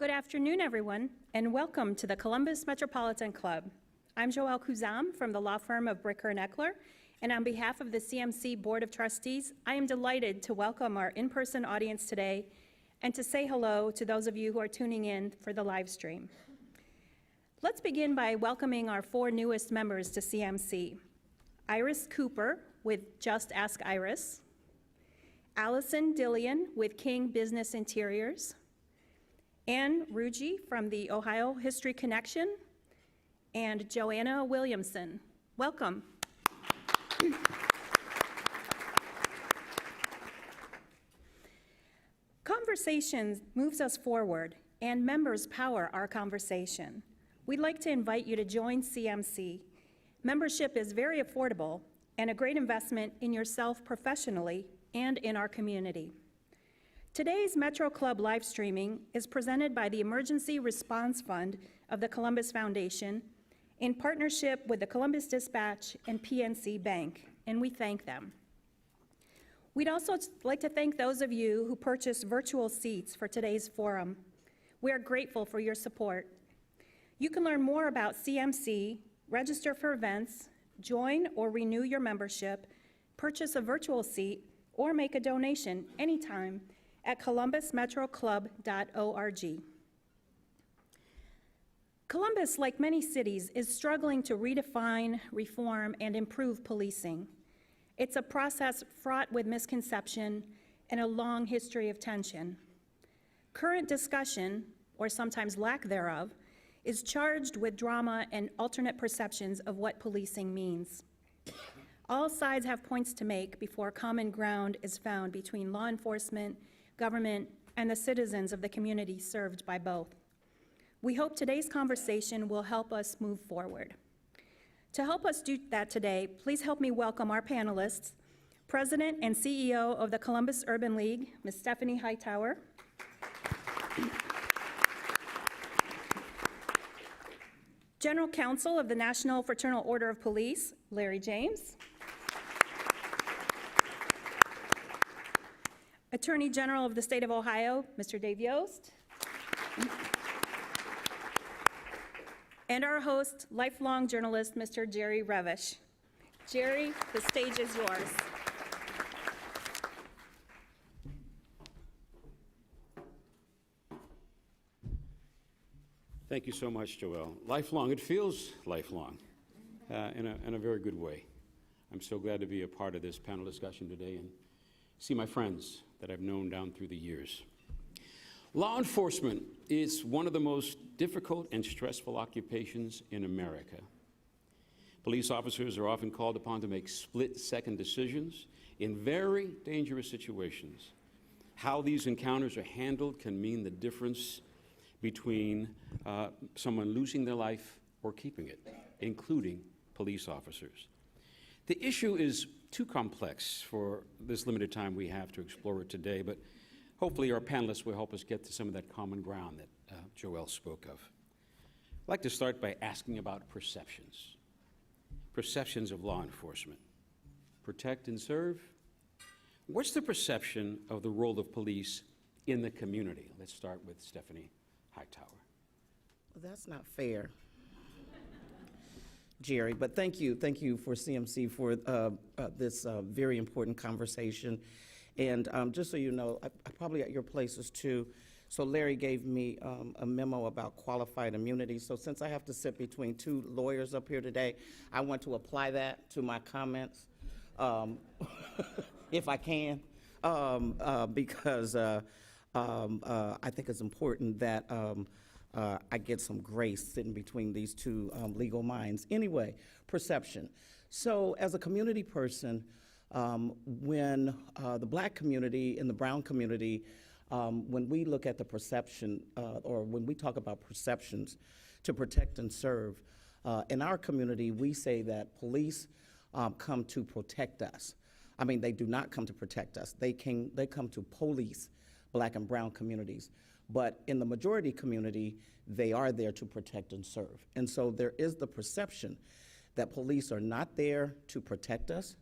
Good afternoon, everyone, and welcome to the Columbus Metropolitan Club. I'm Joelle Kuzam from the law firm of Bricker & Eckler, and on behalf of the CMC Board of Trustees, I am delighted to welcome our in-person audience today and to say hello to those of you who are tuning in for the live stream. Let's begin by welcoming our 4 newest members to CMC. Iris Cooper with Just Ask Iris, Allison Dillion with King Business Interiors, Ann Rugi from the Ohio History Connection, and Joanna Williamson. Welcome. Conversation moves us forward, and members power our conversation. We'd like to invite you to join CMC. Membership is very affordable and a great investment in yourself professionally and in our community. Today's Metro Club live streaming is presented by the Emergency Response Fund of the Columbus Foundation in partnership with the Columbus Dispatch and PNC Bank, and we thank them. We'd also like to thank those of you who purchased virtual seats for today's forum. We are grateful for your support. You can learn more about CMC, register for events, join or renew your membership, purchase a virtual seat, or make a donation anytime at columbusmetroclub.org. Columbus, like many cities, is struggling to redefine, reform, and improve policing. It's a process fraught with misconception and a long history of tension. Current discussion, or sometimes lack thereof, is charged with drama and alternate perceptions of what policing means. All sides have points to make before common ground is found between law enforcement, government, and the citizens of the community served by both. We hope today's conversation will help us move forward. To help us do that today, please help me welcome our panelists, President and CEO of the Columbus Urban League, Ms. Stephanie Hightower, General Counsel of the National Fraternal Order of Police, Larry James, Attorney General of the State of Ohio, Mr. Dave Yost, and our host, lifelong journalist, Mr. Jerry Revish. Jerry, the stage is yours. Thank you so much, Joelle. Lifelong, it feels lifelong in a very good way. I'm so glad to be a part of this panel discussion today and see my friends that I've known down through the years. Law enforcement is one of the most difficult and stressful occupations in America. Police officers are often called upon to make split-second decisions in very dangerous situations. How these encounters are handled can mean the difference between someone losing their life or keeping it, including police officers. The issue is too complex for this limited time we have to explore it today, but hopefully our panelists will help us get to some of that common ground that Joelle spoke of. I'd like to start by asking about perceptions. Perceptions of law enforcement. Protect and serve. What's the perception of the role of police in the community? Let's start with Stephanie Hightower. Well, that's not fair, Jerry, but thank you for CMC for this very important conversation. And just so you know, I probably at your places too, so Larry gave me a memo about qualified immunity. So since I have to sit between 2 lawyers up here today, I want to apply that to my comments, if I can, because I think it's important that I get some grace sitting between these 2 legal minds. Anyway, perception. So as a community person, when the black community and the brown community, when we look at the perception, or when we talk about perceptions to protect and serve, in our community, we say that police come to protect us. I mean, they do not come to protect us. They come to police black and brown communities. But in the majority community, they are there to protect and serve. And so there is the perception that police are not there to protect us.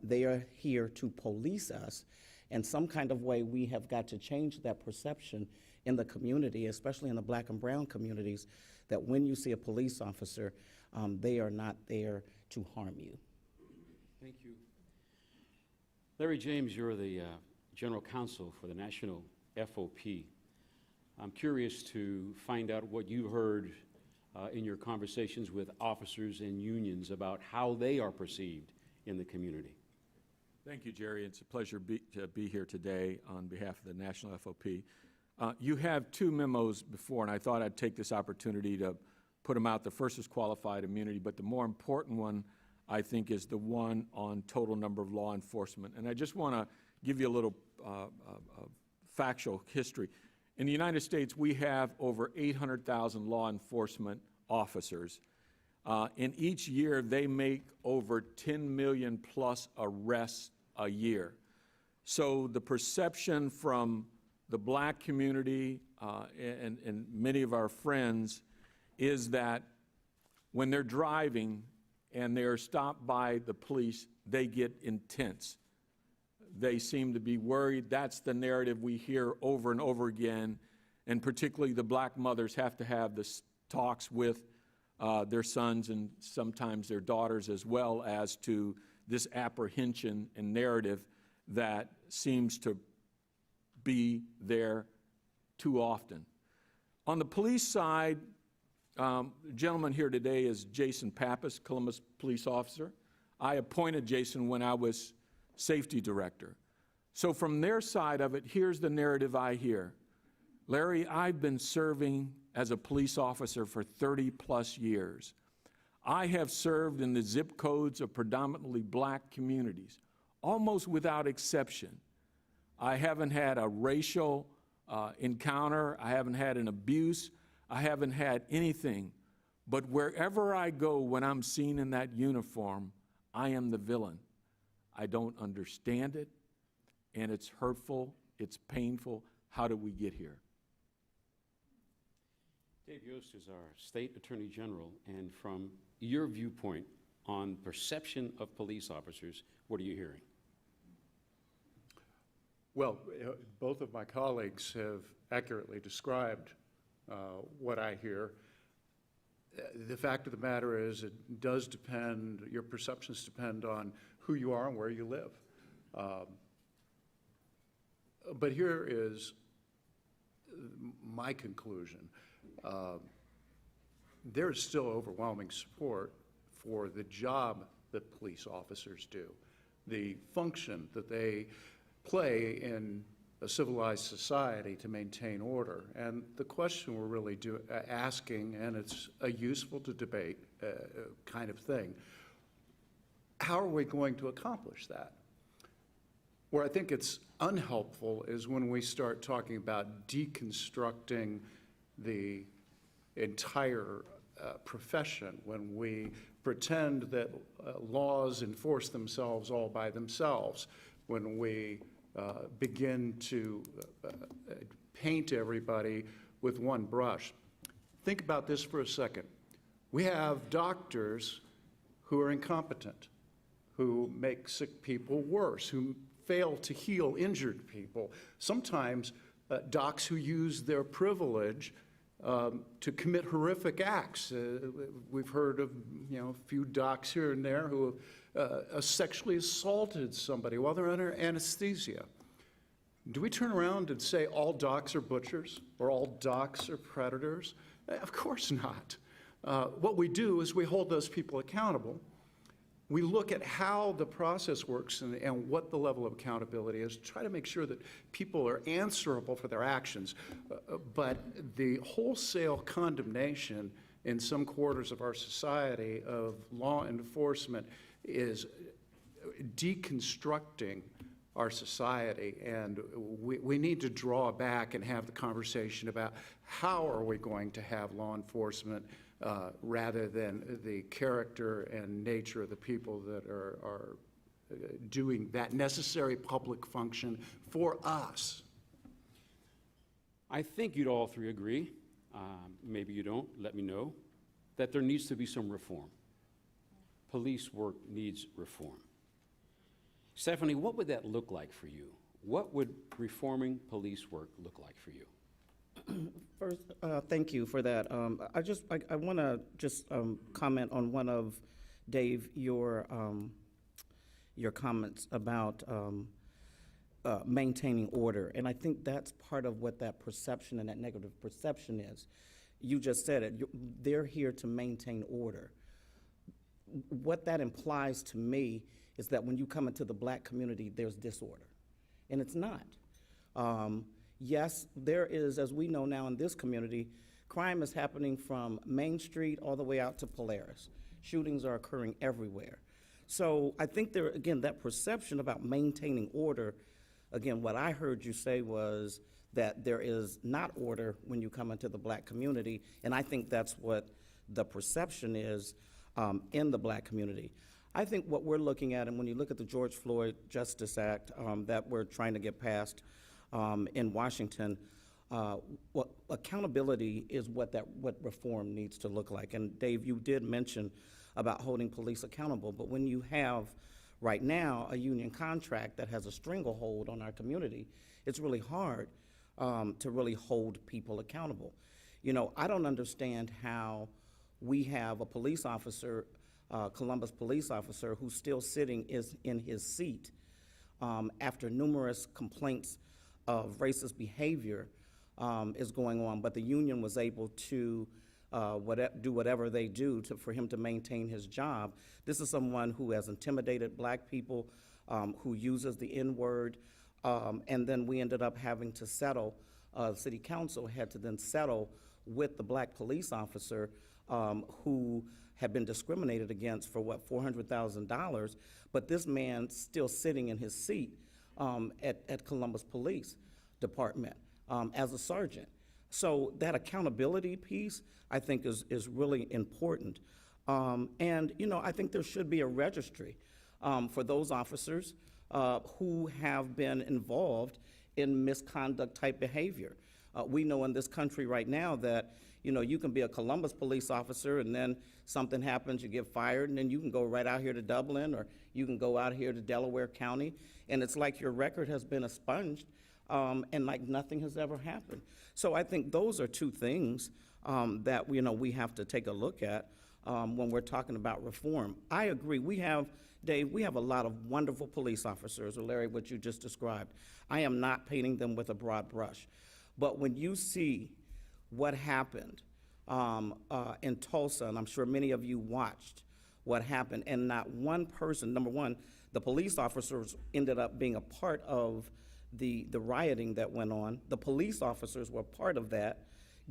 They are here to police us. And some kind of way we have got to change that perception in the community, especially in the Black and brown communities, that when you see a police officer, they are not there to harm you. Thank you. Larry James, you're the General Counsel for the National FOP. I'm curious to find out what you heard in your conversations with officers and unions about how they are perceived in the community. Thank you, Jerry. It's a pleasure to be here today on behalf of the National FOP. You have two memos before, and I thought I'd take this opportunity to put them out. The first is qualified immunity, but the more important one, I think, is the one on total number of law enforcement. And I just want to give you a little factual history. In the United States, we have over 800,000 law enforcement officers. In each year, they make over 10 million plus arrests a year. So the perception from the Black community and many of our friends is that when they're driving and they're stopped by the police, they get intense. They seem to be worried. That's the narrative we hear over and over again, and particularly the Black mothers have to have the talks with their sons and sometimes their daughters as well as to this apprehension and narrative that seems to be there too often. On the police side, the gentleman here today is Jason Pappas, Columbus police officer. I appointed Jason when I was safety director. So from their side of it, here's the narrative I hear. Larry, I've been serving as a police officer for 30 plus years. I have served in the zip codes of predominantly Black communities, almost without exception. I haven't had a racial encounter. I haven't had an abuse. I haven't had anything. But wherever I go when I'm seen in that uniform, I am the villain. I don't understand it, and it's hurtful, it's painful. How did we get here? Dave Yost is our State Attorney General, and from your viewpoint on perception of police officers, what are you hearing? Well, both of my colleagues have accurately described what I hear. The fact of the matter is it does depend, your perceptions depend on who you are and where you live. But here is my conclusion. There is still overwhelming support for the job that police officers do, the function that they play in a civilized society to maintain order. And the question we're really asking, and it's a useful to debate kind of thing, how are we going to accomplish that? Where I think it's unhelpful is when we start talking about deconstructing the entire profession, when we pretend that laws enforce themselves all by themselves, when we begin to paint everybody with one brush. Think about this for a second. We have doctors who are incompetent, who make sick people worse, who fail to heal injured people. Sometimes docs who use their privilege to commit horrific acts. We've heard of a few docs here and there who have sexually assaulted somebody while they're under anesthesia. Do we turn around and say all docs are butchers or all docs are predators? Of course not. What we do is we hold those people accountable. We look at how the process works and what the level of accountability is, try to make sure that people are answerable for their actions. But the wholesale condemnation in some quarters of our society of law enforcement is deconstructing our society, and we need to draw back and have the conversation about how are we going to have law enforcement rather than the character and nature of the people that are doing that necessary public function for us. I think you'd all three agree, maybe you don't, let me know, that there needs to be some reform. Police work needs reform. Stephanie, what would that look like for you? What would reforming police work look like for you? First, thank you for that. I want to just comment on one of, Dave, your comments about maintaining order. And I think that's part of what that perception and that negative perception is. You just said it. They're here to maintain order. What that implies to me is that when you come into the black community, there's disorder. And it's not. Yes, there is, as we know now in this community, crime is happening from Main Street all the way out to Polaris. Shootings are occurring everywhere. So I think there, again, that perception about maintaining order, again, what I heard you say was that there is not order when you come into the black community, and I think that's what the perception is in the black community. I think what we're looking at, and when you look at the George Floyd Justice Act that we're trying to get passed in Washington, accountability is what reform needs to look like. And Dave, you did mention about holding police accountable, but when you have right now a union contract that has a stranglehold on our community, it's really hard to really hold people accountable. You know, I don't understand how we have a police officer, Columbus police officer, who's still sitting in his seat after numerous complaints of racist behavior is going on, but the union was able to do whatever they do for him to maintain his job. This is someone who has intimidated black people, who uses the N-word, and then we ended up having to settle, City Council had to then settle with the black police officer who had been discriminated against for what, $400,000, but this man still sitting in his seat at Columbus Police Department as a sergeant. So that accountability piece, I think, is really important. And, you know, I think there should be a registry for those officers who have been involved in misconduct type behavior. We know in this country right now that, you know, you can be a Columbus police officer and then something happens, you get fired, and then you can go right out here to Dublin, or you can go out here to Delaware County, and it's like your record has been expunged and like nothing has ever happened. So I think those are two things that, you know, we have to take a look at when we're talking about reform. I agree. We have, Dave, we have a lot of wonderful police officers, or Larry, what you just described. I am not painting them with a broad brush. But when you see what happened in Tulsa, and I'm sure many of you watched what happened, and not one person, number one, the police officers ended up being a part of the rioting that went on. The police officers were part of that,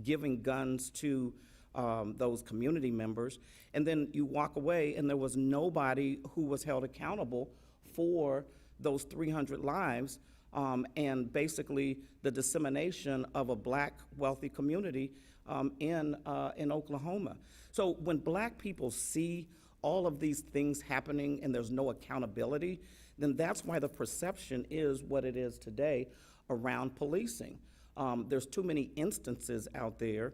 giving guns to those community members. And then you walk away and there was nobody who was held accountable for those 300 lives and basically the dissemination of a black wealthy community in Oklahoma. So when black people see all of these things happening and there's no accountability, then that's why the perception is what it is today around policing. There's too many instances out there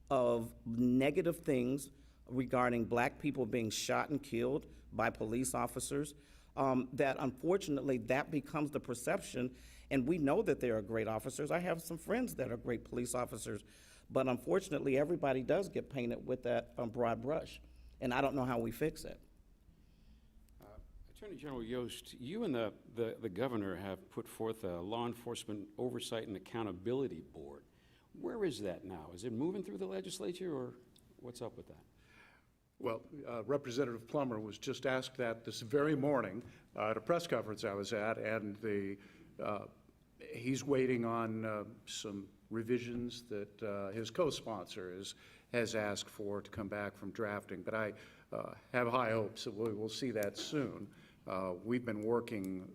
of negative things regarding black people being shot and killed by police officers, that unfortunately that becomes the perception, and we know that there are great officers. I have some friends that are great police officers, but unfortunately everybody does get painted with that broad brush, and I don't know how we fix it. Attorney General Yost, you and the governor have put forth a law enforcement oversight and accountability board. Where is that now? Is it moving through the legislature, or what's up with that? Well, Representative Plummer was just asked that this very morning at a press conference I was at, and he's waiting on some revisions that his co-sponsor has asked for to come back from drafting. But I have high hopes that we will see that soon. We've been working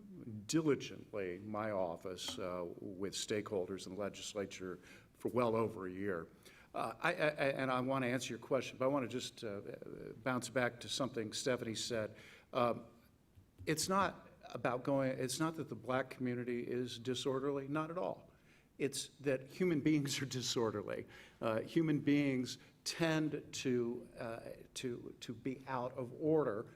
diligently, my office, with stakeholders in the legislature for well over a year. And I want to answer your question, but I want to just bounce back to something Stephanie said. It's not that the black community is disorderly, not at all. It's that human beings are disorderly. Human beings tend to be out of order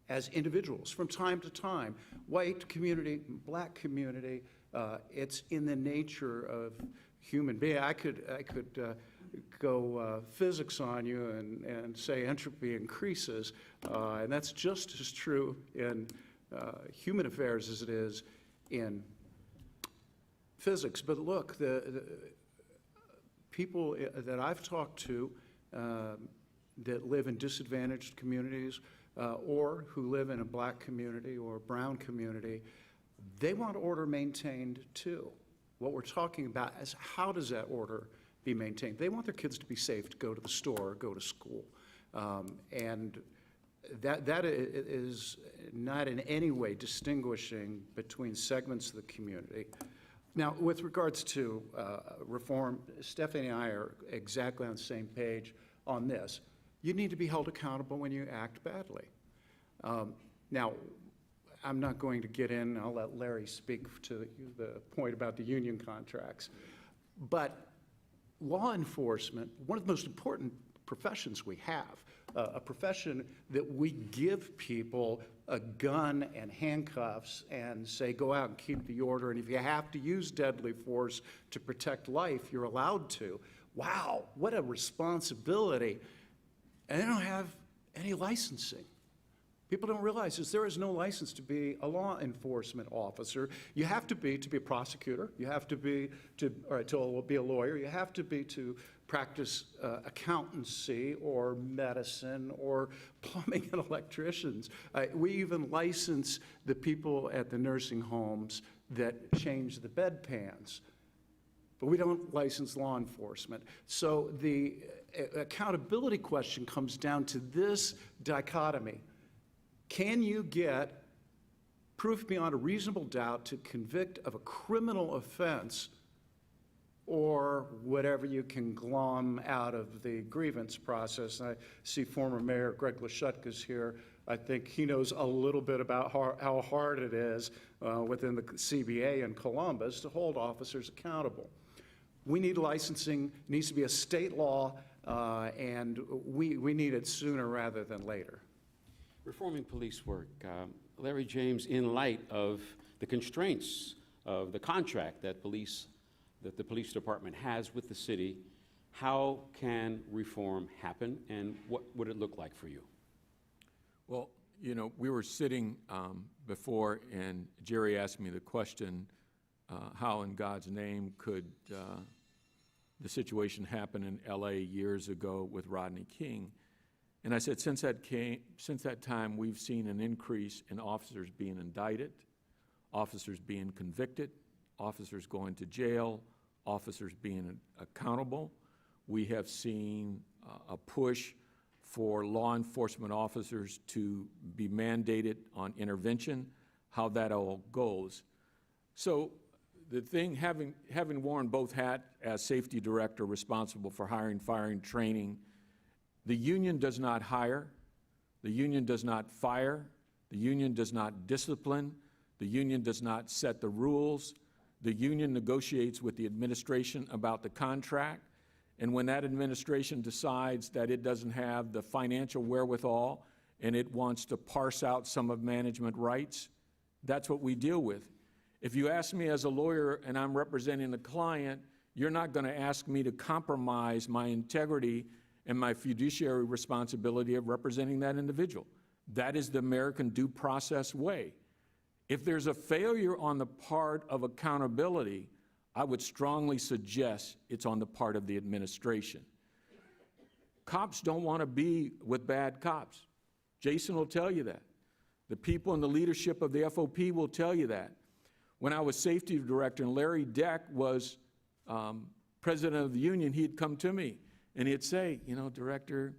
as individuals from time to time. White community, black community, it's in the nature of human being. I could go physics on you and say entropy increases, and that's just as true in human affairs as it is in physics. But look, the people that I've talked to that live in disadvantaged communities or who live in a black community or a brown community, they want order maintained too. What we're talking about is how does that order be maintained? They want their kids to be safe to go to the store or go to school. And that is not in any way distinguishing between segments of the community. Now, with regards to reform, Stephanie and I are exactly on the same page on this. You need to be held accountable when you act badly. Now, I'm not going to get in, I'll let Larry speak to the point about the union contracts. But law enforcement, one of the most important professions we have, a profession that we give people a gun and handcuffs and say, go out and keep the order, and if you have to use deadly force to protect life, you're allowed to. Wow, what a responsibility. And they don't have any licensing. People don't realize this. There is no license to be a law enforcement officer. You have to be a prosecutor. You have to be to be a lawyer. You have to be to practice accountancy or medicine or plumbing and electricians. We even license the people at the nursing homes that change the bedpans. But we don't license law enforcement. So the accountability question comes down to this dichotomy. Can you get proof beyond a reasonable doubt to convict of a criminal offense or whatever you can glom out of the grievance process? And I see former Mayor Greg Lashutka here. I think he knows a little bit about how hard it is within the CBA in Columbus to hold officers accountable. We need licensing, it needs to be a state law, and we need it sooner rather than later. Reforming police work. Larry James, in light of the constraints of the contract that the police department has with the city, how can reform happen, and what would it look like for you? Well, you know, we were sitting before, and Jerry asked me the question, how in God's name could the situation happen in LA years ago with Rodney King? And I said, since that time, we've seen an increase in officers being indicted, officers being convicted, officers going to jail, officers being accountable. We have seen a push for law enforcement officers to be mandated on intervention, how that all goes. So the thing, having worn both hats as safety director responsible for hiring, firing, training, the union does not hire, the union does not fire, the union does not discipline, the union does not set the rules. The union negotiates with the administration about the contract, and when that administration decides that it doesn't have the financial wherewithal and it wants to parse out some of management rights, that's what we deal with. If you ask me as a lawyer and I'm representing the client, you're not going to ask me to compromise my integrity and my fiduciary responsibility of representing that individual. That is the American due process way. If there's a failure on the part of accountability, I would strongly suggest it's on the part of the administration. Cops don't want to be with bad cops. Jason will tell you that. The people in the leadership of the FOP will tell you that. When I was safety director and Larry Deck was president of the union, he'd come to me and he'd say, you know, Director,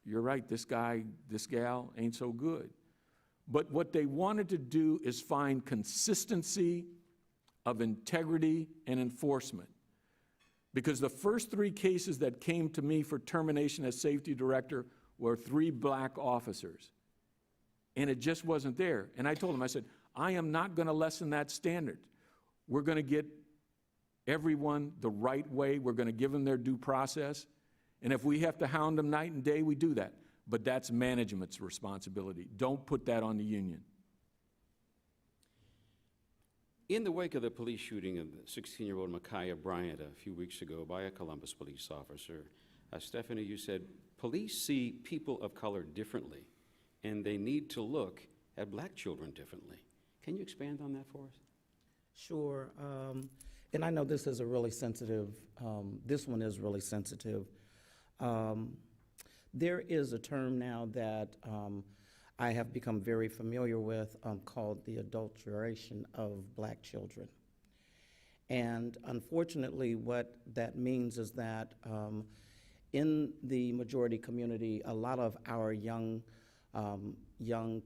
you're right, this guy, this gal ain't so good. But what they wanted to do is find consistency of integrity and enforcement. Because the first 3 cases that came to me for termination as safety director were 3 black officers. And it just wasn't there. And I told him, I said, I am not going to lessen that standard. We're going to get everyone the right way. We're going to give them their due process. And if we have to hound them night and day, we do that. But that's management's responsibility. Don't put that on the union. In the wake of the police shooting of the 16-year-old Micaiah Bryant a few weeks ago by a Columbus police officer, Stephanie, you said, police see people of color differently, and they need to look at black children differently. Can you expand on that for us? Sure. And I know this is a really sensitive, this one is really sensitive. There is a term now that I have become very familiar with called the adulteration of black children. And unfortunately, what that means is that in the majority community, a lot of our young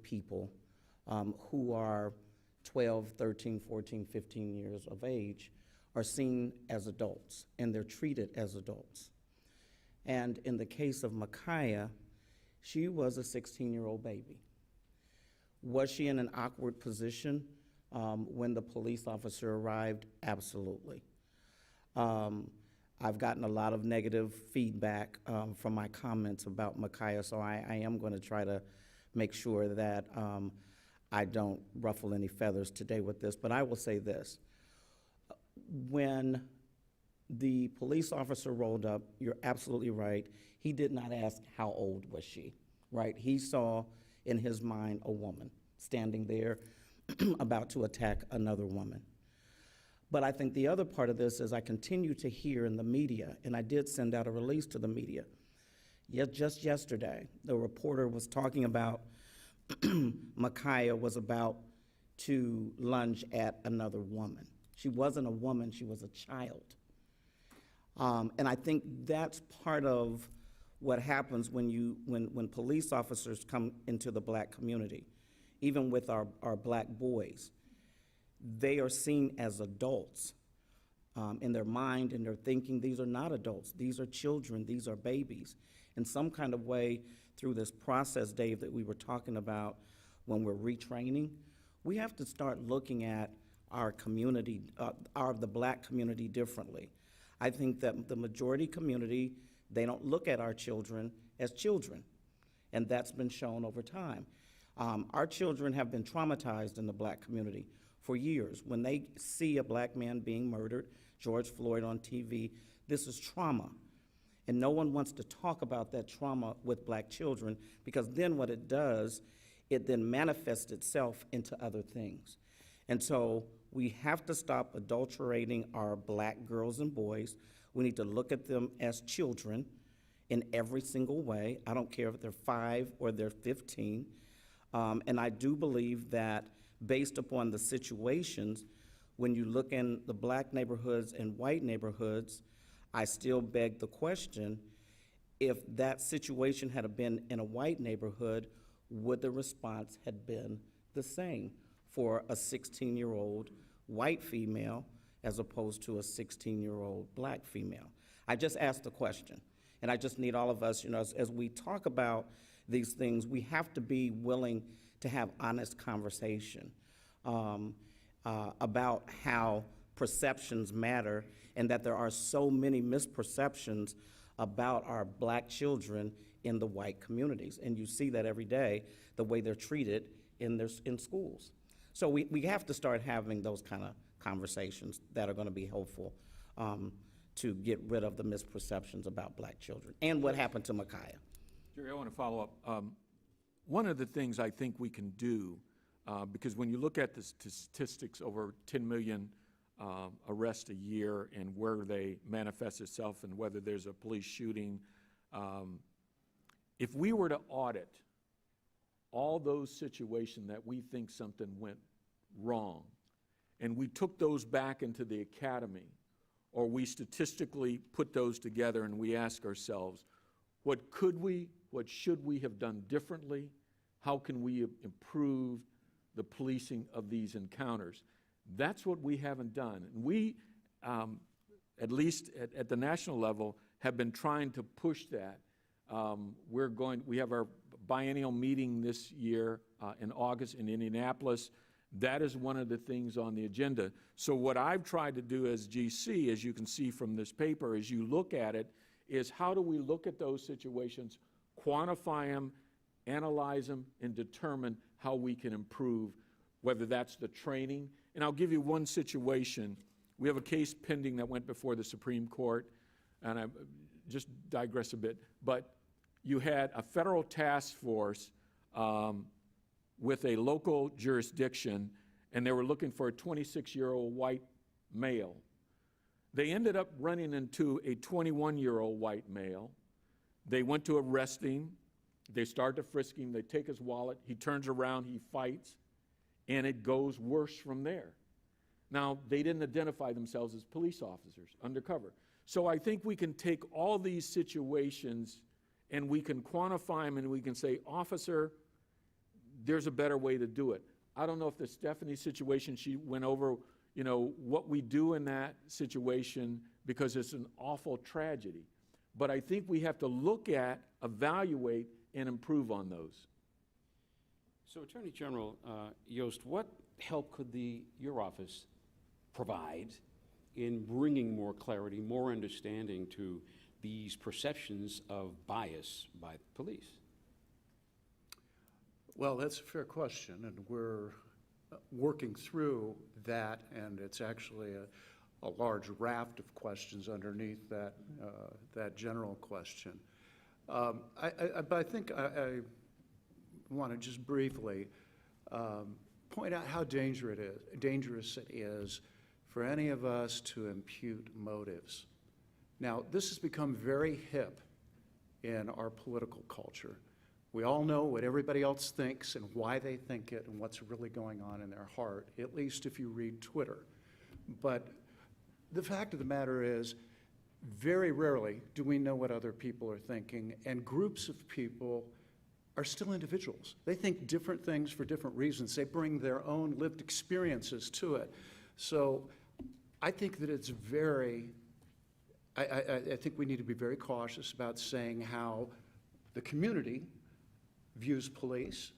people who are 12, 13, 14, 15 years of age are seen as adults, and they're treated as adults. And in the case of Micaiah, she was a 16-year-old baby. Was she in an awkward position when the police officer arrived? Absolutely. I've gotten a lot of negative feedback from my comments about Micaiah, so I am going to try to make sure that I don't ruffle any feathers today with this, but I will say this. When the police officer rolled up, you're absolutely right, he did not ask how old was she, right? He saw in his mind a woman standing there about to attack another woman. But I think the other part of this is I continue to hear in the media, and I did send out a release to the media. Yet just yesterday, the reporter was talking about Micaiah was about to lunge at another woman. She wasn't a woman, she was a child. And I think that's part of what happens when police officers come into the black community, even with our black boys. They are seen as adults in their mind, in their thinking. These are not adults, these are children, these are babies. In some kind of way, through this process, Dave, that we were talking about when we're retraining, we have to start looking at our community, the black community differently. I think that the majority community, they don't look at our children as children, and that's been shown over time. Our children have been traumatized in the black community for years. When they see a black man being murdered, George Floyd on TV, this is trauma. And no one wants to talk about that trauma with black children, because then what it does, it then manifests itself into other things. And so we have to stop adulterating our black girls and boys. We need to look at them as children in every single way. I don't care if they're 5 or they're 15. And I do believe that based upon the situations, when you look in the black neighborhoods and white neighborhoods, I still beg the question, if that situation had been in a white neighborhood, would the response have been the same for a 16-year-old white female as opposed to a 16-year-old black female? I just asked the question, and I just need all of us, as we talk about these things, we have to be willing to have honest conversation about how perceptions matter, and that there are so many misperceptions about our black children in the white communities. And you see that every day, the way they're treated in schools. So we have to start having those kind of conversations that are going to be helpful to get rid of the misperceptions about black children and what happened to Micaiah. Jerry, I want to follow up. One of the things I think we can do, because when you look at the statistics, over 10 million arrests a year and where they manifest itself and whether there's a police shooting, if we were to audit all those situations that we think something went wrong, and we took those back into the academy, or we statistically put those together and we ask ourselves, what should we have done differently? How can we improve the policing of these encounters? That's what we haven't done. And we, at least at the national level, have been trying to push that. We have our biennial meeting this year in August in Indianapolis. That is one of the things on the agenda. So what I've tried to do as GC, as you can see from this paper, as you look at it, is how do we look at those situations, quantify them, analyze them, and determine how we can improve, whether that's the training. And I'll give you one situation. We have a case pending that went before the Supreme Court, and I just digress a bit, but you had a federal task force with a local jurisdiction, and they were looking for a 26-year-old white male. They ended up running into a 21-year-old white male. They went to arrest him. They start to frisk him. They take his wallet. He turns around. He fights. And it goes worse from there. Now, they didn't identify themselves as police officers, undercover. So I think we can take all these situations and we can quantify them and we can say, officer, there's a better way to do it. I don't know if the Stephanie situation, she went over, you know, what we do in that situation because it's an awful tragedy. But I think we have to look at, evaluate, and improve on those. So, Attorney General Yost, what help could your office provide in bringing more clarity, more understanding to these perceptions of bias by the police? Well, that's a fair question, and we're working through that, and it's actually a large raft of questions underneath that general question. But I think I want to just briefly point out how dangerous it is for any of us to impute motives. Now, this has become very hip in our political culture. We all know what everybody else thinks and why they think it and what's really going on in their heart, at least if you read Twitter. But the fact of the matter is, very rarely do we know what other people are thinking, and groups of people are still individuals. They think different things for different reasons. They bring their own lived experiences to it. So I think that it's I think we need to be very cautious about saying how the community views police.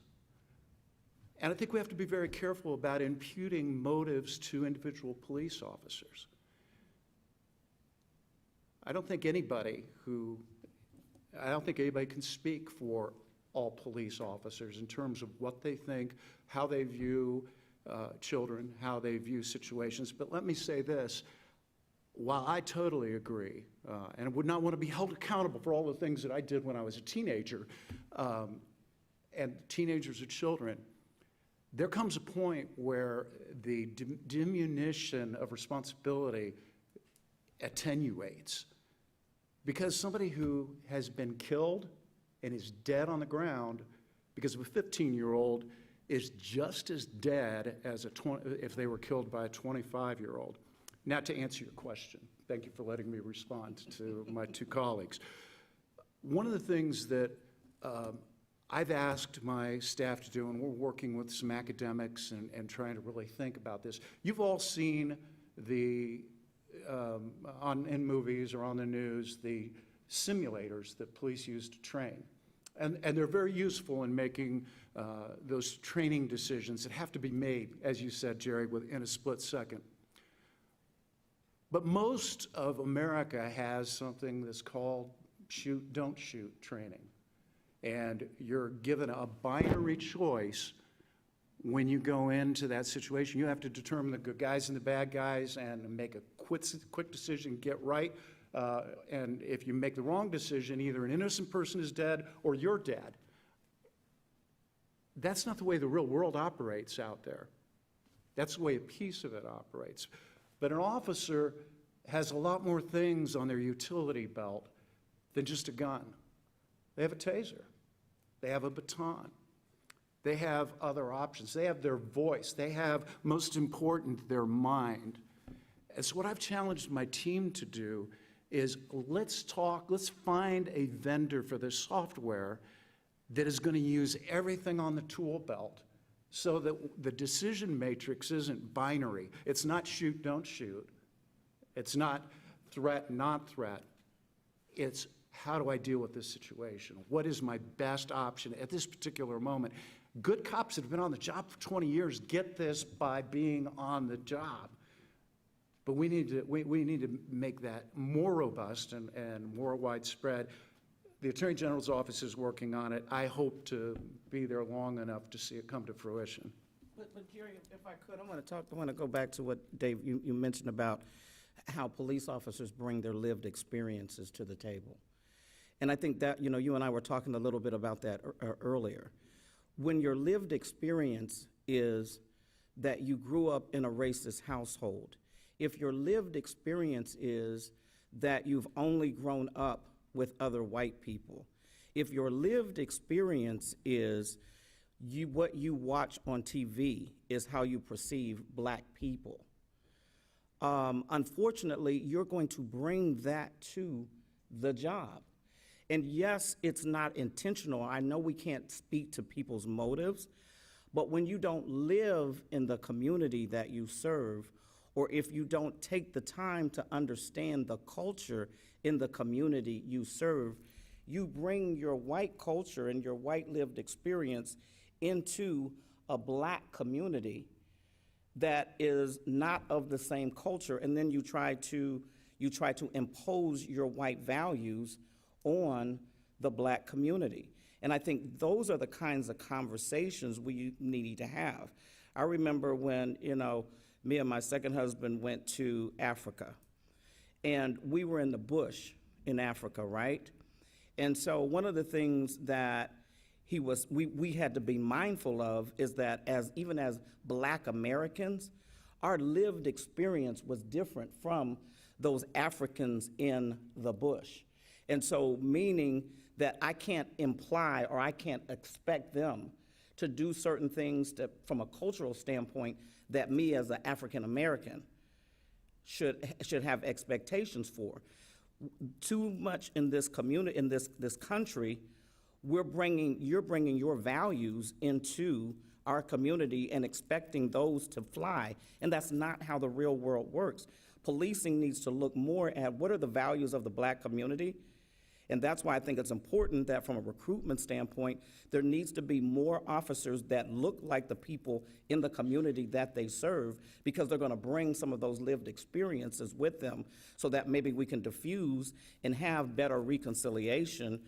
And I think we have to be very careful about imputing motives to individual police officers. I don't think anybody can speak for all police officers in terms of what they think, how they view children, how they view situations. But let me say this, while I totally agree, and would not want to be held accountable for all the things that I did when I was a teenager, and teenagers are children, there comes a point where the diminution of responsibility attenuates. Because somebody who has been killed and is dead on the ground because of a 15-year-old is just as dead as if they were killed by a 25-year-old. Now, to answer your question, thank you for letting me respond to my two colleagues. One of the things that I've asked my staff to do, and we're working with some academics and trying to really think about this. You've all seen in movies or on the news, the simulators that police use to train. And they're very useful in making those training decisions that have to be made, as you said, Jerry, within a split second. But most of America has something that's called shoot, don't shoot training. And you're given a binary choice when you go into that situation. You have to determine the good guys and the bad guys and make a quick decision, get right. And if you make the wrong decision, either an innocent person is dead or you're dead. That's not the way the real world operates out there. That's the way a piece of it operates. But an officer has a lot more things on their utility belt than just a gun. They have a taser. They have a baton. They have other options. They have their voice. They have, most important, their mind. And so what I've challenged my team to do is let's find a vendor for this software that is going to use everything on the tool belt so that the decision matrix isn't binary. It's not shoot, don't shoot. It's not threat, not threat. It's how do I deal with this situation? What is my best option at this particular moment? Good cops that have been on the job for 20 years get this by being on the job. But we need to make that more robust and more widespread. The Attorney General's office is working on it. I hope to be there long enough to see it come to fruition. But Jerry, if I could, I want to go back to what, Dave, you mentioned about how police officers bring their lived experiences to the table. And I think that, you and I were talking a little bit about that earlier. When your lived experience is that you grew up in a racist household, if your lived experience is that you've only grown up with other white people, if your lived experience is what you watch on TV is how you perceive black people, unfortunately, you're going to bring that to the job. And yes, it's not intentional. I know we can't speak to people's motives, but when you don't live in the community that you serve, or if you don't take the time to understand the culture in the community you serve, you bring your white culture and your white lived experience into a black community that is not of the same culture, and then you try to impose your white values on the black community. And I think those are the kinds of conversations we need to have. I remember when, me and my second husband went to Africa, and we were in the bush in Africa, right? And so one of the things that we had to be mindful of is that even as black Americans, our lived experience was different from those Africans in the bush. And so meaning that I can't imply or I can't expect them to do certain things from a cultural standpoint that me as an African American should have expectations for. Too much in this community, in this country, you're bringing your values into our community and expecting those to fly, and that's not how the real world works. Policing needs to look more at what are the values of the black community, and that's why I think it's important that from a recruitment standpoint, there needs to be more officers that look like the people in the community that they serve, because they're gonna bring some of those lived experiences with them so that maybe we can diffuse and have better reconciliation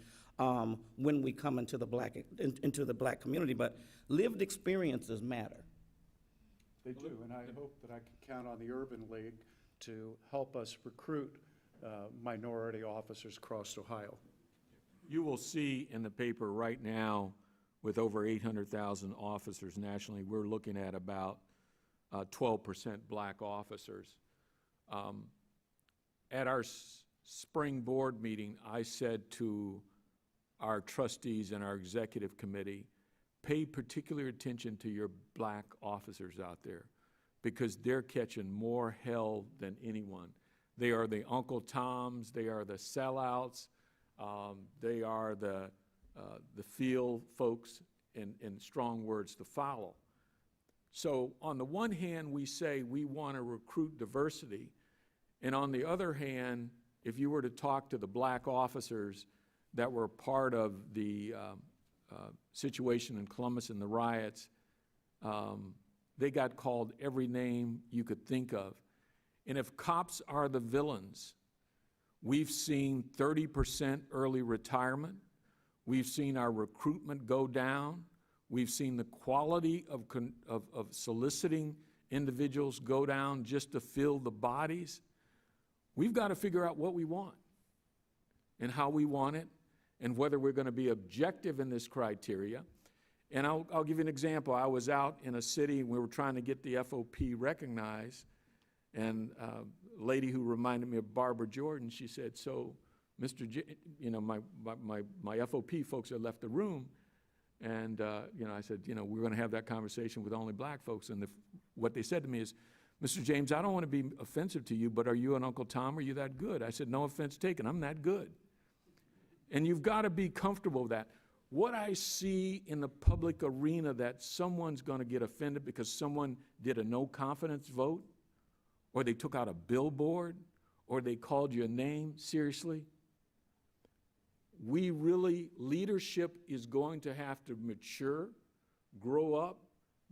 when we come into the black community. But lived experiences matter. They do, and I hope that I can count on the Urban League to help us recruit minority officers across Ohio. You will see in the paper right now, with over 800,000 officers nationally, we're looking at about 12% black officers. At our spring board meeting, I said to our trustees and our executive committee, pay particular attention to your black officers out there, because they're catching more hell than anyone. They are the Uncle Toms, they are the sellouts, they are the field folks, in strong words to follow. So on the one hand, we say we want to recruit diversity, and on the other hand, if you were to talk to the black officers that were part of the situation in Columbus and the riots, they got called every name you could think of. And if cops are the villains, we've seen 30% early retirement. We've seen our recruitment go down. We've seen the quality of soliciting individuals go down just to fill the bodies. We've got to figure out what we want and how we want it, and whether we're going to be objective in this criteria. And I'll give you an example. I was out in a city, we were trying to get the FOP recognized, and a lady who reminded me of Barbara Jordan, she said, so Mr. My FOP folks had left the room, and I said, we're going to have that conversation with only black folks, and what they said to me is, Mr. James, I don't want to be offensive to you, but are you an Uncle Tom? Are you that good? I said, no offense taken, I'm that good. And you've got to be comfortable with that. What I see in the public arena that someone's going to get offended because someone did a no confidence vote, or they took out a billboard, or they called you a name, seriously? Leadership is going to have to mature, grow up,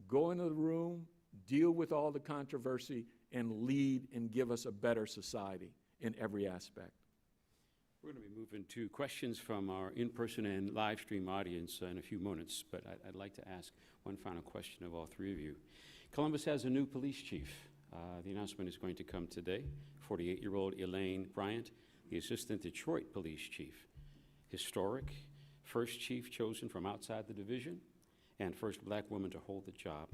go into the room, deal with all the controversy, and lead and give us a better society in every aspect. We're going to be moving to questions from our in-person and live stream audience in a few moments, but I'd like to ask one final question of all three of you. Columbus has a new police chief. The announcement is going to come today. 48-year-old Elaine Bryant, the assistant Detroit police chief. Historic, first chief chosen from outside the division, and first black woman to hold the job.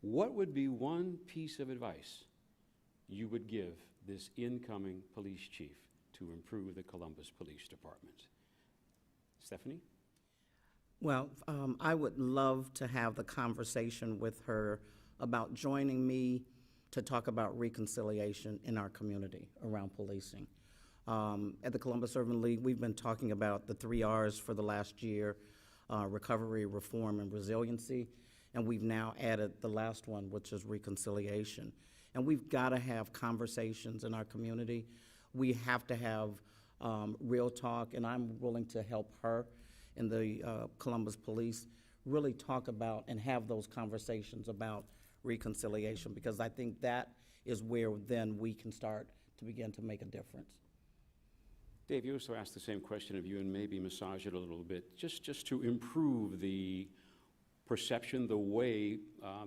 What would be one piece of advice you would give this incoming police chief to improve the Columbus Police Department? Stephanie? Well, I would love to have the conversation with her about joining me to talk about reconciliation in our community around policing. At the Columbus Urban League, we've been talking about the 3 R's for the last year, recovery, reform, and resiliency, and we've now added the last one, which is reconciliation. And we've got to have conversations in our community. We have to have real talk, and I'm willing to help her in the Columbus Police really talk about and have those conversations about reconciliation, because I think that is where then we can start to begin to make a difference. Dave, you also asked the same question of you and maybe massage it a little bit, just to improve the perception, the way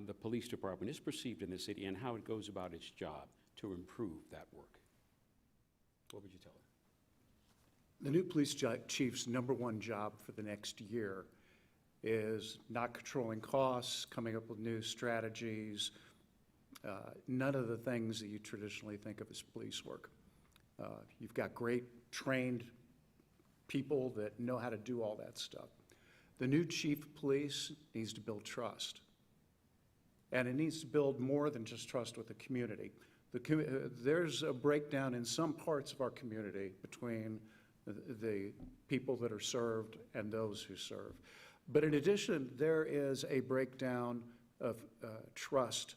the police department is perceived in the city and how it goes about its job to improve that work. What would you tell her? The new police chief's #1 job for the next year is not controlling costs, coming up with new strategies, none of the things that you traditionally think of as police work. You've got great trained people that know how to do all that stuff. The new chief of police needs to build trust. And it needs to build more than just trust with the community. There's a breakdown in some parts of our community between the people that are served and those who serve. But in addition, there is a breakdown of trust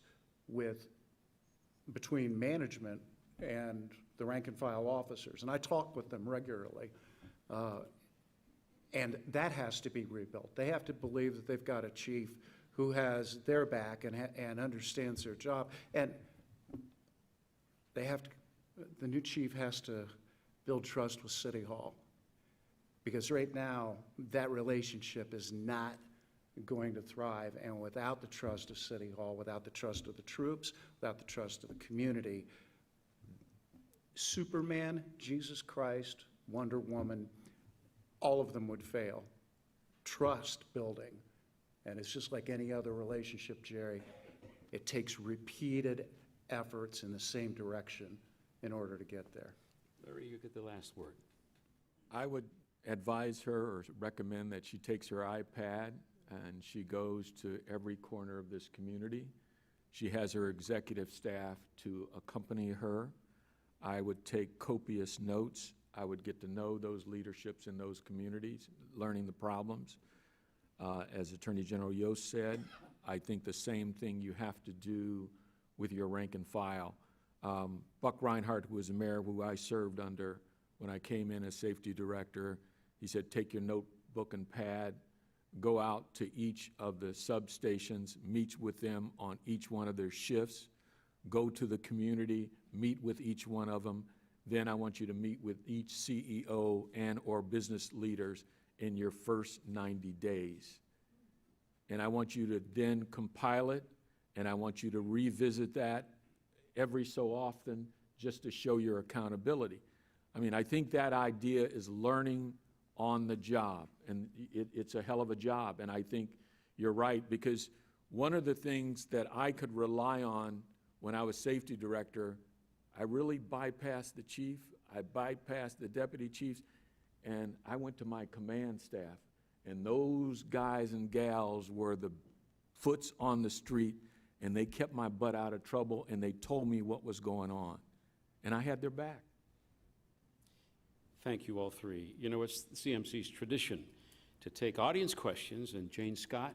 between management and the rank and file officers. And I talk with them regularly. And that has to be rebuilt. They have to believe that they've got a chief who has their back and understands their job. And the new chief has to build trust with City Hall. Because right now, that relationship is not going to thrive. And without the trust of City Hall, without the trust of the troops, without the trust of the community, Superman, Jesus Christ, Wonder Woman, all of them would fail. Trust building, and it's just like any other relationship, Jerry, it takes repeated efforts in the same direction in order to get there. Larry, you get the last word. I would advise her or recommend that she takes her iPad and she goes to every corner of this community. She has her executive staff to accompany her. I would take copious notes. I would get to know those leaderships in those communities, learning the problems. As Attorney General Yost said, I think the same thing you have to do with your rank and file. Buck Reinhardt, who was a mayor who I served under when I came in as safety director, he said, take your notebook and pad, go out to each of the substations, meet with them on each one of their shifts, go to the community, meet with each one of them. Then I want you to meet with each CEO and or business leaders in your first 90 days. And I want you to then compile it, and I want you to revisit that every so often just to show your accountability. I mean, I think that idea is learning on the job, and it's a hell of a job. And I think you're right, because one of the things that I could rely on when I was safety director, I really bypassed the chief, I bypassed the deputy chiefs, and I went to my command staff. And those guys and gals were the foots on the street, and they kept my butt out of trouble, and they told me what was going on. And I had their back. Thank you, all three. You know, it's the CMC's tradition to take audience questions, and Jane Scott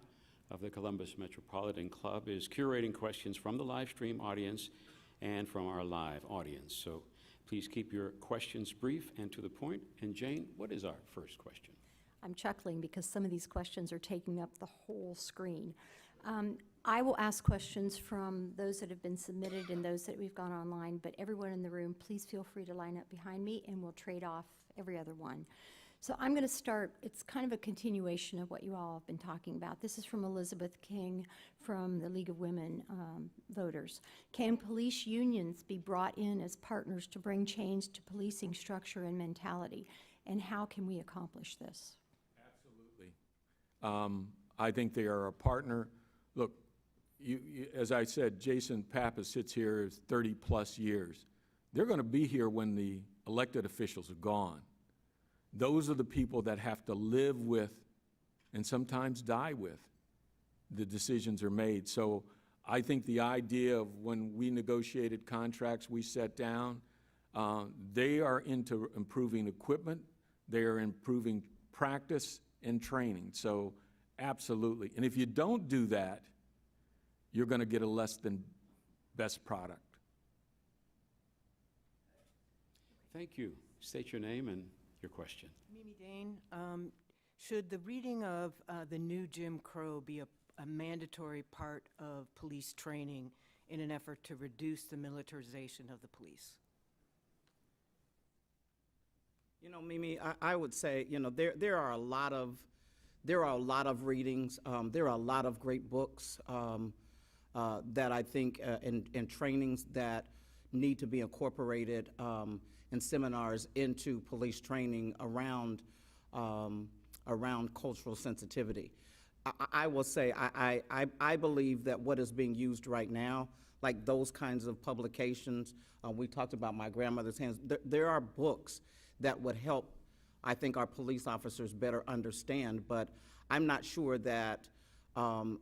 of the Columbus Metropolitan Club is curating questions from the live stream audience and from our live audience. So please keep your questions brief and to the point. And Jane, what is our first question? I'm chuckling because some of these questions are taking up the whole screen. I will ask questions from those that have been submitted and those that we've gone online, but everyone in the room, please feel free to line up behind me and we'll trade off every other one. So I'm going to start, it's kind of a continuation of what you all have been talking about. This is from Elizabeth King from the League of Women Voters. Can police unions be brought in as partners to bring change to policing structure and mentality? And how can we accomplish this? Absolutely. I think they are a partner. Look, as I said, Jason Pappas sits here 30-plus years. They're going to be here when the elected officials are gone. Those are the people that have to live with and sometimes die with the decisions are made. So I think the idea of when we negotiated contracts, we sat down, they are into improving equipment, they are improving practice and training. So absolutely. And if you don't do that, you're going to get a less than best product. Thank you. State your name and your question. Mimi Dane, should the reading of the new Jim Crow be a mandatory part of police training in an effort to reduce the militarization of the police? You know, Mimi, I would say, you know, there are a lot of readings. There are a lot of great books that I think and trainings that need to be incorporated in seminars into police training around cultural sensitivity. I will say I believe that what is being used right now, like those kinds of publications, we talked about My Grandmother's Hands, there are books that would help, I think, our police officers better understand, but I'm not sure that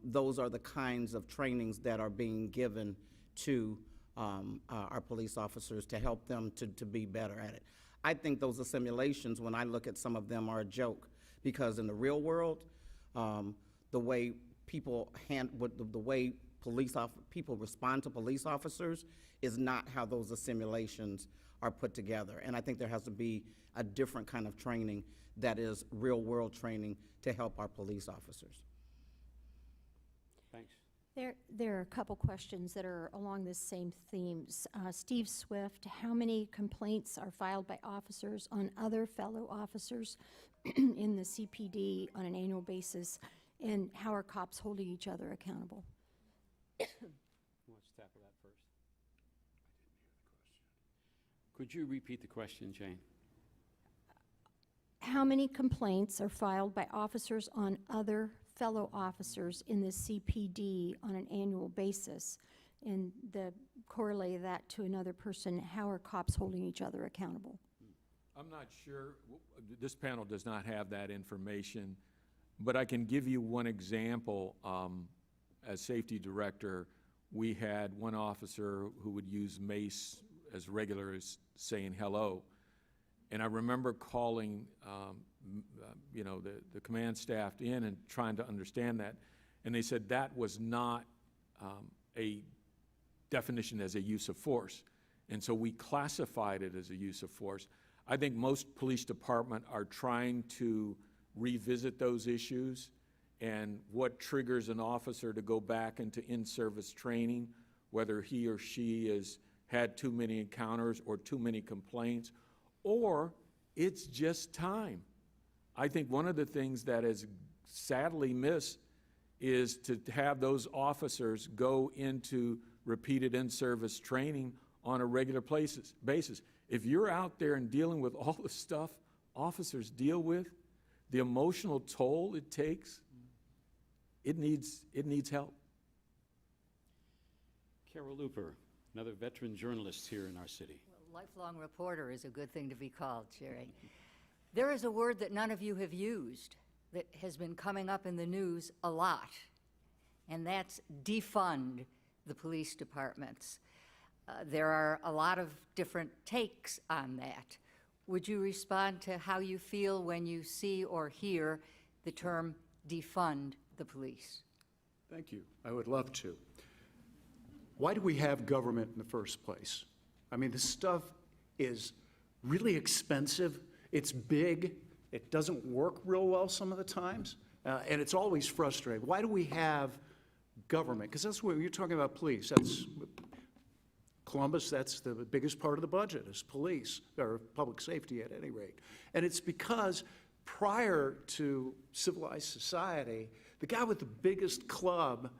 those are the kinds of trainings that are being given to our police officers to help them to be better at it. I think those simulations, when I look at some of them, are a joke, because in the real world, the way people people respond to police officers is not how those simulations are put together. And I think there has to be a different kind of training that is real world training to help our police officers. Thanks. There are a couple questions that are along this same theme. Steve Swift, how many complaints are filed by officers on other fellow officers in the CPD on an annual basis, and how are cops holding each other accountable? Who wants to tackle that first? Could you repeat the question, Jane? How many complaints are filed by officers on other fellow officers in the CPD on an annual basis? And correlate that to another person, how are cops holding each other accountable? I'm not sure. This panel does not have that information, but I can give you one example. As safety director, we had one officer who would use mace as regular as saying hello. And I remember calling the command staff in and trying to understand that. And they said that was not a definition as a use of force. And so we classified it as a use of force. I think most police departments are trying to revisit those issues and what triggers an officer to go back into in-service training, whether he or she has had too many encounters or too many complaints, or it's just time. I think one of the things that is sadly missed is to have those officers go into repeated in-service training on a regular basis. If you're out there and dealing with all the stuff officers deal with, the emotional toll it takes, it needs help. Carol Looper, another veteran journalist here in our city. Well, lifelong reporter is a good thing to be called, Jerry. There is a word that none of you have used that has been coming up in the news a lot, and that's defund the police departments. There are a lot of different takes on that. Would you respond to how you feel when you see or hear the term defund the police? Thank you. I would love to. Why do we have government in the first place? I mean, this stuff is really expensive. It's big. It doesn't work real well some of the times. And it's always frustrating. Why do we have government? Because that's what you're talking about police. That's Columbus, that's the biggest part of the budget, is police, or public safety at any rate. And it's because prior to civilized society, the guy with the biggest club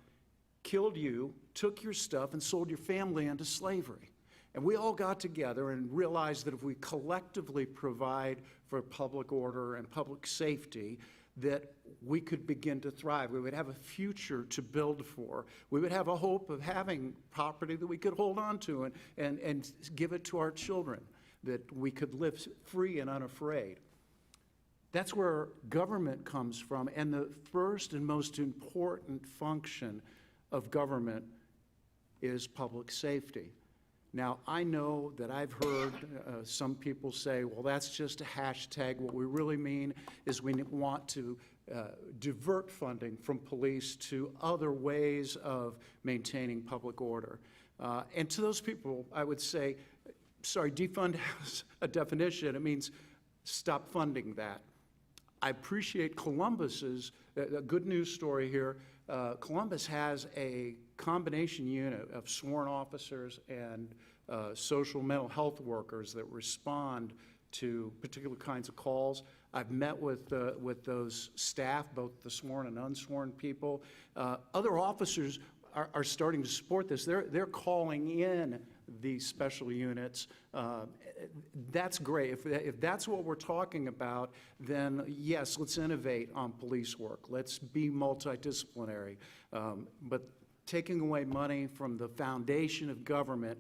killed you, took your stuff, and sold your family into slavery. And we all got together and realized that if we collectively provide for public order and public safety, that we could begin to thrive. We would have a future to build for. We would have a hope of having property that we could hold on to and give it to our children, that we could live free and unafraid. That's where government comes from, and the first and most important function of government is public safety. Now, I know that I've heard some people say, well, that's just a hashtag. What we really mean is we want to divert funding from police to other ways of maintaining public order. And to those people, I would say, sorry, defund has a definition. It means stop funding that. I appreciate Columbus's, a good news story here. Columbus has a combination unit of sworn officers and social mental health workers that respond to particular kinds of calls. I've met with those staff, both the sworn and unsworn people. Other officers are starting to support this. They're calling in these special units. That's great. If that's what we're talking about, then yes, let's innovate on police work. Let's be multidisciplinary. But taking away money from the foundation of government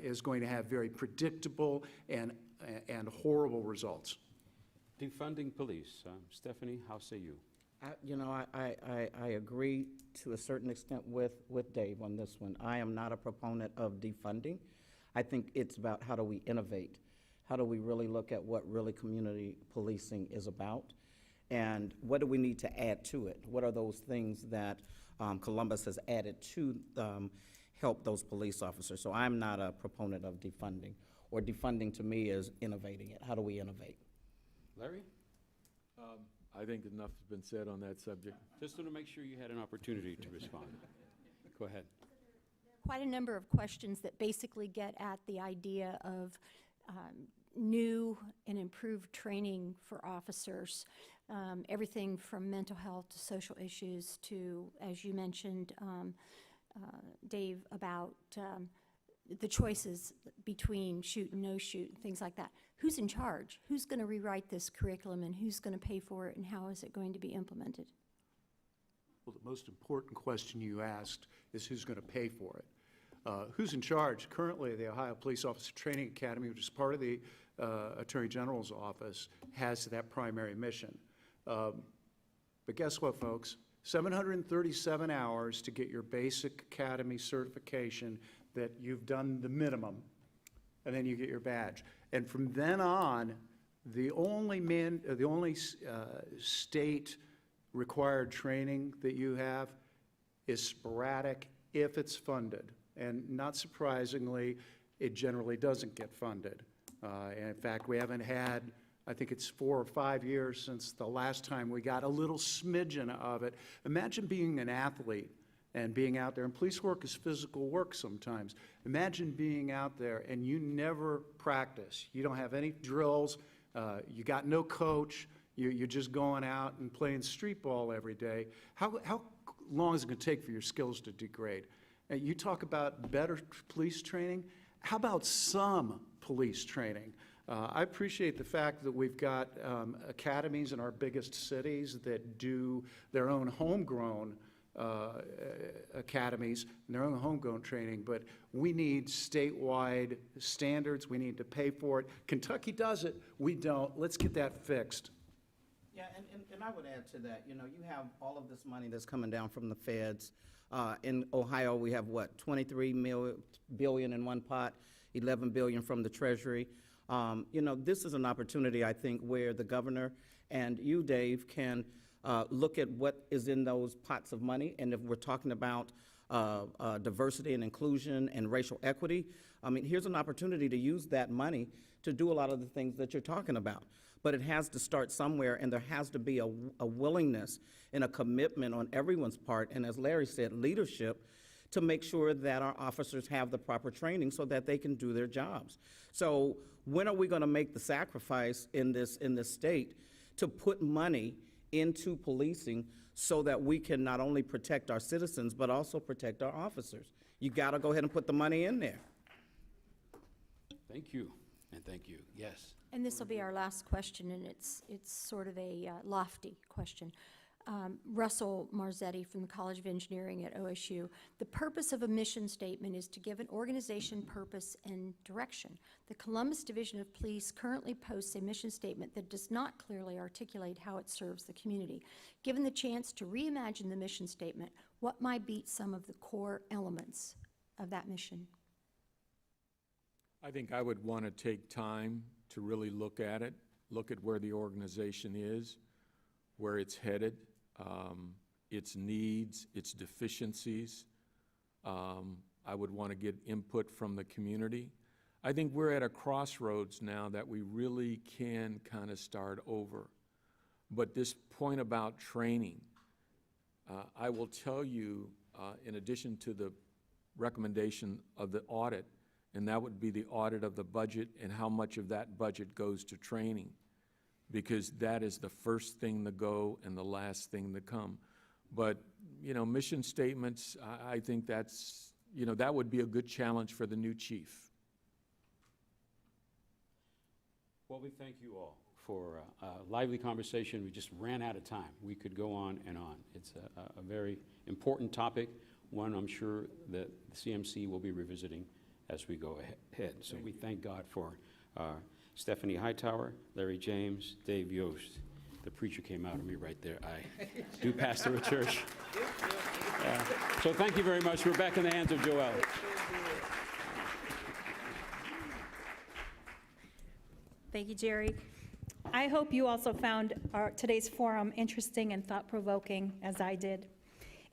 is going to have very predictable and horrible results. Defunding police. Stephanie, how say you? I agree to a certain extent with Dave on this one. I am not a proponent of defunding. I think it's about how do we innovate? How do we really look at what really community policing is about? And what do we need to add to it? What are those things that Columbus has added to help those police officers? So I'm not a proponent of defunding, or defunding to me is innovating it. How do we innovate? Larry? I think enough has been said on that subject. Just want to make sure you had an opportunity to respond. Go ahead. Quite a number of questions that basically get at the idea of new and improved training for officers, everything from mental health to social issues to, as you mentioned, Dave, about the choices between shoot and no shoot, things like that. Who's in charge? Who's going to rewrite this curriculum, and who's going to pay for it, and how is it going to be implemented? Well, the most important question you asked is who's going to pay for it. Who's in charge? Currently, the Ohio Police Officer Training Academy, which is part of the Attorney General's office, has that primary mission. But guess what, folks? 737 hours to get your basic academy certification that you've done the minimum, and then you get your badge. And from then on, the only state required training that you have is sporadic if it's funded. And not surprisingly, it generally doesn't get funded. And in fact, we haven't had, I think it's 4 or 5 years since the last time we got a little smidgen of it. Imagine being an athlete and being out there, and police work is physical work sometimes. Imagine being out there and you never practice. You don't have any drills, you got no coach, you're just going out and playing street ball every day. How long is it going to take for your skills to degrade? You talk about better police training. How about some police training? I appreciate the fact that we've got academies in our biggest cities that do their own homegrown academies and their own homegrown training, but we need statewide standards. We need to pay for it. Kentucky does it. We don't. Let's get that fixed. Yeah, and I would add to that, you have all of this money that's coming down from the feds. In Ohio, we have, what, 23 billion in one pot, 11 billion from the Treasury. This is an opportunity, I think, where the governor and you, Dave, can look at what is in those pots of money. And if we're talking about diversity and inclusion and racial equity, here's an opportunity to use that money to do a lot of the things that you're talking about. But it has to start somewhere, and there has to be a willingness and a commitment on everyone's part, and as Larry said, leadership, to make sure that our officers have the proper training so that they can do their jobs. So when are we going to make the sacrifice in this state to put money into policing so that we can not only protect our citizens, but also protect our officers? You got to go ahead and put the money in there. Thank you, and thank you. Yes. And this will be our last question, and it's sort of a lofty question. Russell Marzetti from the College of Engineering at OSU. The purpose of a mission statement is to give an organization purpose and direction. The Columbus Division of Police currently posts a mission statement that does not clearly articulate how it serves the community. Given the chance to reimagine the mission statement, what might be some of the core elements of that mission? I think I would want to take time to really look at it, look at where the organization is, where it's headed, its needs, its deficiencies. I would want to get input from the community. I think we're at a crossroads now that we really can kind of start over. But this point about training, I will tell you, in addition to the recommendation of the audit, and that would be the audit of the budget and how much of that budget goes to training, because that is the first thing to go and the last thing to come. But, you know, mission statements, I think that's, you know, that would be a good challenge for the new chief. Well, we thank you all for a lively conversation. We just ran out of time. We could go on and on. It's a very important topic, one I'm sure that the CMC will be revisiting as we go ahead. So we thank God for Stephanie Hightower, Larry James, Dave Yost. The preacher came out of me right there. I do pastor a church. So thank you very much. We're back in the hands of Joel. Thank you, Jerry. I hope you also found today's forum interesting and thought-provoking, as I did.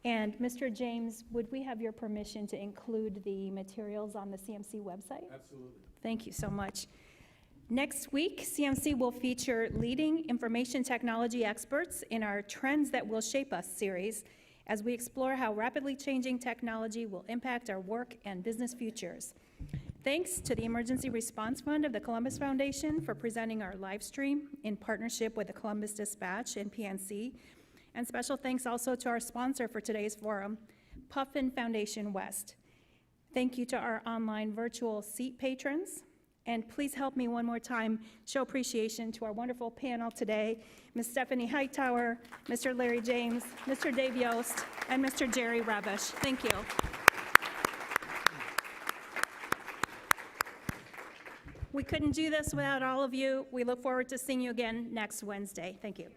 And Mr. James, would we have your permission to include the materials on the CMC website? Absolutely. Thank you so much. Next week, CMC will feature leading information technology experts in our Trends That Will Shape Us series as we explore how rapidly changing technology will impact our work and business futures. Thanks to the Emergency Response Fund of the Columbus Foundation for presenting our live stream in partnership with the Columbus Dispatch and PNC. And special thanks also to our sponsor for today's forum, Puffin Foundation West. Thank you to our online virtual seat patrons. And please help me one more time show appreciation to our wonderful panel today, Ms. Stephanie Hightower, Mr. Larry James, Mr. Dave Yost, and Mr. Jerry Revish. Thank you. We couldn't do this without all of you. We look forward to seeing you again next Wednesday. Thank you.